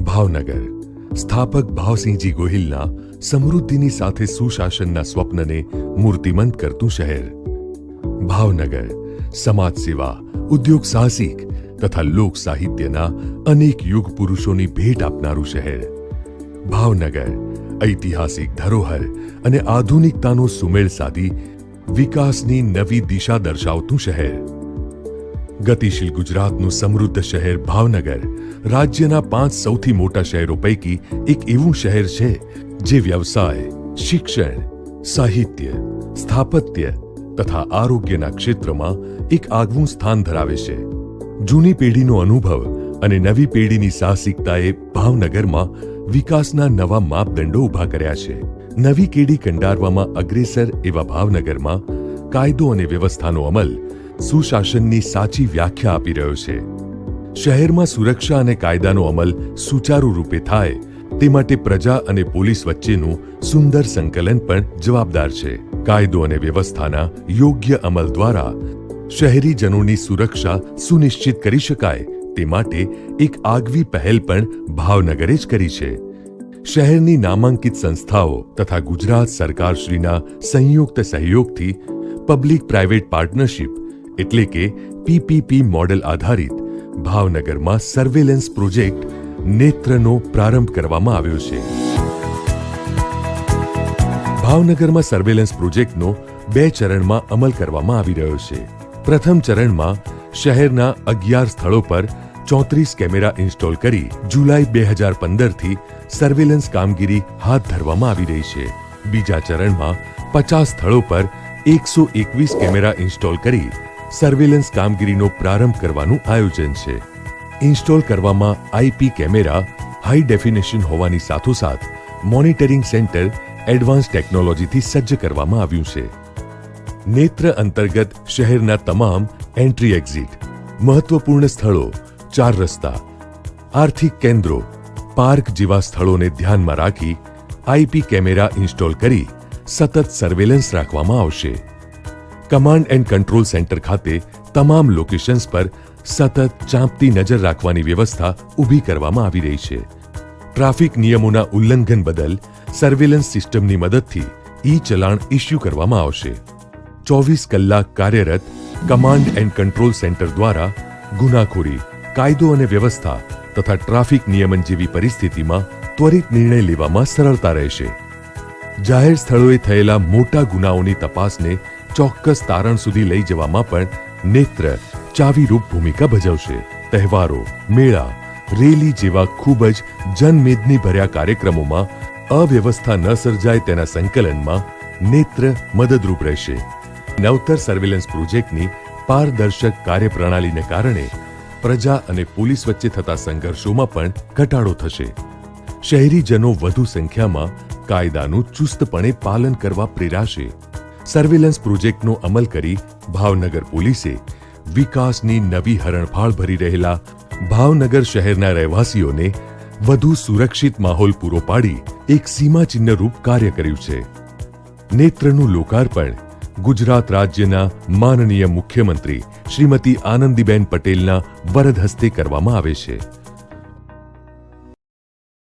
ભાવનગર સ્થાપક ભાવસિંહજી ગોહિલના સમૃદ્ધિની સાથે સુશાસનના સ્વપ્નને મૂર્તિમંત કરતું શહેર. ભાવનગર સમાજ સેવા, ઉદ્યોગ સાહસિક તથા લોક સાહિત્યના અનેક યુગ પુરુષોની ભેટ આપનારું શહેર. ભાવનગર ઐતિહાસિક ધરોહર અને આધુનિકતાનો સુમેળ સાધી વિકાસની નવી દિશા દર્શાવતું શહેર. ગતિશીલ ગુજરાતનું સમૃદ્ધ શહેર ભાવનગર રાજ્યના 5 સૌથી મોટા શહેરો પૈકી એક એવું શહેર છે જે વ્યવસાય, શિક્ષણ, સાહિત્ય, સ્થાપત્ય તથા આરોગ્યના ક્ષેત્રમાં એક આગવું સ્થાન ધરાવે છે. જૂની પેઢીનો અનુભવ અને નવી પેઢીની સાહસિકતાએ ભાવનગરમાં વિકાસના નવા માપદંડો ઊભા કર્યા છે. નવી કેડી કંડારવામાં અગ્રેસર એવા ભાવનગરમાં કાયદો અને વ્યવસ્થાનો અમલ સુશાસનની સાચી વ્યાખ્યા આપી રહ્યો છે. શહેરમાં સુરક્ષા અને કાયદાનો અમલ સુચારુ રૂપે થાય તે માટે પ્રજા અને પોલીસ વચ્ચેનું સુંદર સંકલન પણ જવાબદાર છે. કાયદો અને વ્યવસ્થાના યોગ્ય અમલ દ્વારા શહેરીજનોની સુરક્ષા સુનિશ્ચિત કરી શકાય તે માટે એક આગવી પહેલ પણ ભાવનગરે જ કરી છે. શહેરની નામાંકિત સંસ્થાઓ તથા ગુજરાત સરકારશ્રીના સંયુક્ત સહયોગથી પબ્લિક પ્રાઇવેટ પાર્ટનરશિપ એટલે કે પીપીપી મોડેલ આધારિત ભાવનગરમાં સર્વેલન્સ પ્રોજેક્ટ નેત્રનો પ્રારંભ કરવામાં આવ્યો છે. ભાવનગરમાં સર્વેલન્સ પ્રોજેક્ટનો 2 ચરણમાં અમલ કરવામાં આવી રહ્યો છે. પ્રથમ ચરણમાં શહેરના 11 સ્થળો પર 34 કેમેરા ઇન્સ્ટોલ કરી જુલાઈ 2015થી સર્વેલન્સ કામગીરી હાથ ધરવામાં આવી રહી છે. બીજા ચરણમાં 50 સ્થળો પર 121 કેમેરા ઇન્સ્ટોલ કરી સર્વેલન્સ કામગીરીનો પ્રારંભ કરવાનું આયોજન છે. ઇન્સ્ટોલ કરવામાં આઈપી કેમેરા હાઈ ડેફિનેશન હોવાની સાથોસાથ મોનિટરિંગ સેન્ટર એડવાન્સ ટેકનોલોજીથી સજ્જ કરવામાં આવ્યું છે. નેત્ર અંતર્ગત શહેરના તમામ એન્ટ્રી એક્ઝિટ, મહત્વપૂર્ણ સ્થળો, 4 રસ્તા, આર્થિક કેન્દ્રો, પાર્ક જેવા સ્થળોને ધ્યાનમાં રાખી આઈપી કેમેરા ઇન્સ્ટોલ કરી સતત સર્વેલન્સ રાખવામાં આવશે. કમાન્ડ એન્ડ કંટ્રોલ સેન્ટર ખાતે તમામ લોકેશન્સ પર સતત ચાંપતી નજર રાખવાની વ્યવસ્થા ઊભી કરવામાં આવી રહી છે. ટ્રાફિક નિયમોના ઉલ્લંઘન બદલ સર્વેલન્સ સિસ્ટમની મદદથી ઈ-ચલાણ ઇસ્યુ કરવામાં આવશે. 24 કલાક કાર્યરત કમાન્ડ એન્ડ કંટ્રોલ સેન્ટર દ્વારા ગુનાખોરી, કાયદો અને વ્યવસ્થા તથા ટ્રાફિક નિયમન જેવી પરિસ્થિતિમાં ત્વરિત નિર્ણય લેવામાં સરળતા રહેશે. જાહેર સ્થળોએ થયેલા મોટા ગુનાઓની તપાસને ચોક્કસ તારણ સુધી લઈ જવામાં પણ નેત્ર ચાવીરૂપ ભૂમિકા ભજવશે. તહેવારો, મેળા, રેલી જેવા ખૂબ જ જનમેદની ભર્યા કાર્યક્રમોમાં અવ્યવસ્થા ન સર્જાય તેના સંકલનમાં નેત્ર મદદરૂપ રહેશે. નવતર સર્વેલન્સ પ્રોજેક્ટની પારદર્શક કાર્યપ્રણાલીને કારણે પ્રજા અને પોલીસ વચ્ચે થતા સંઘર્ષોમાં પણ ઘટાડો થશે. શહેરીજનો વધુ સંખ્યામાં કાયદાનું ચુસ્તપણે પાલન કરવા પ્રેરાશે. સર્વેલન્સ પ્રોજેક્ટનો અમલ કરી ભાવનગર પોલીસે વિકાસની નવી હરણફાળ ભરી રહેલા ભાવનગર શહેરના રહેવાસીઓને વધુ સુરક્ષિત માહોલ પૂરો પાડી એક સીમાચિહ્ન રૂપ કાર્ય કર્યું છે. નેત્રનું લોકાર્પણ ગુજરાત રાજ્યના માનનીય મુખ્યમંત્રી શ્રીમતી આનંદીબેન પટેલના વરદ હસ્તે કરવામાં આવે છે.